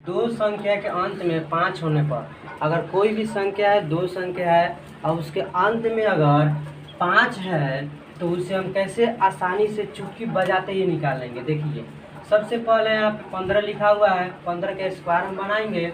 दो संख्या के अंत में 5 होने पर अगर कोई भी संख्या है, दो संख्या है और उसके अंत में अगर 5 है तो उसे हम कैसे आसानी से चुटकी बजाते ही निकाल लेंगे। देखिए सबसे पहले यहाँ पे 15 लिखा हुआ है, 15 के स्क्वायर हम बनाएंगे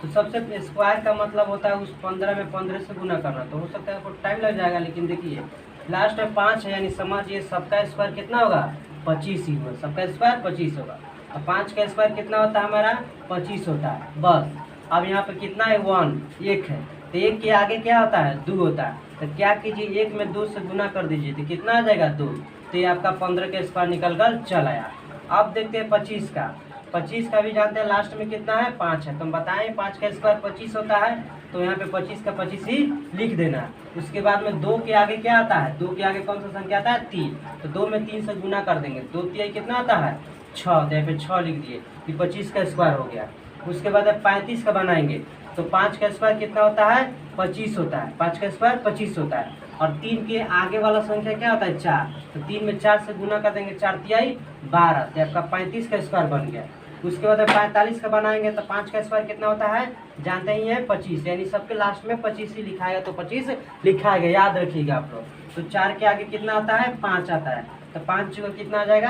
तो सबसे स्क्वायर का मतलब होता है उस 15 में 15 से गुना करना। तो हो सकता है आपको टाइम लग जाएगा, लेकिन देखिए लास्ट में 5 है यानी समझिए सबका स्क्वायर कितना होगा, 25 ही होगा। सबका स्क्वायर 25 होगा। अब 5 का स्क्वायर कितना होता है हमारा, 25 होता है बस। अब यहाँ पे कितना है, 1 एक है तो एक के आगे क्या होता है, 2 होता है। तो क्या कीजिए, एक में 2 से गुना कर दीजिए तो कितना आ जाएगा, 2। तो ये आपका 15 का स्क्वायर निकल कर चल आया। अब देखते हैं 25 का। 25 का भी जानते हैं लास्ट में कितना है, 5 है। तो हम बताएं 5 का स्क्वायर 25 होता है, तो यहाँ पे 25 का 25 ही लिख देना है। उसके बाद में 2 के आगे क्या आता है, 2 के आगे कौन सा संख्या आता है, 3। तो 2 में 3 से गुना कर देंगे, 2 तिहाई कितना आता है, 6। तो यहाँ पे 6 लिख दिए, ये 25 का स्क्वायर हो गया। उसके बाद 35 का बनाएंगे तो 5 का स्क्वायर कितना होता है, 25 होता है। 5 का स्क्वायर 25 होता है। और 3 के आगे वाला संख्या क्या होता है, 4। तो 3 में 4 से गुना कर देंगे, 4 तिहाई 12। तो आपका 35 का स्क्वायर बन गया। उसके बाद 45 का बनाएंगे तो 5 का स्क्वायर कितना होता है, जानते ही हैं, 25। यानी सबके लास्ट में 25 ही लिखा है, तो 25 लिखा है, याद रखिएगा आप लोग। तो 4 के आगे कितना आता है, 5 आता है। तो 5 का कितना आ जाएगा,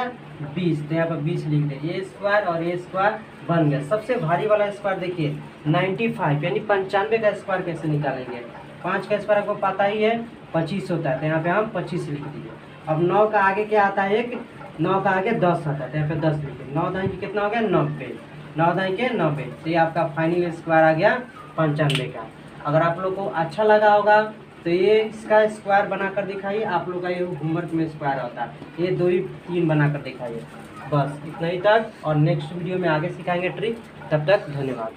20। तो यहाँ पर 20 लिख दे। ये स्क्वायर और ये स्क्वायर बन गया। सबसे भारी वाला स्क्वायर देखिए 95 यानी 95 का स्क्वायर कैसे निकालेंगे। 5 का स्क्वायर आपको पता ही है 25 होता है, तो यहाँ पे हम 25 लिख दिए। अब 9 का आगे क्या आता है, एक 9 का आगे 10 आता है, तो यहाँ पे 10 लिखे। 9 दाई के कितना हो गया, 90। 9 दाई के 90। तो ये आपका फाइनल स्क्वायर आ गया 95 का। अगर आप लोग को अच्छा लगा होगा तो ये इसका स्क्वायर बनाकर दिखाइए। आप लोग का ये होमवर्क में स्क्वायर होता है, ये 2 ही 3 बनाकर दिखाइए। बस इतना ही तक, और नेक्स्ट वीडियो में आगे सिखाएंगे ट्रिक। तब तक धन्यवाद।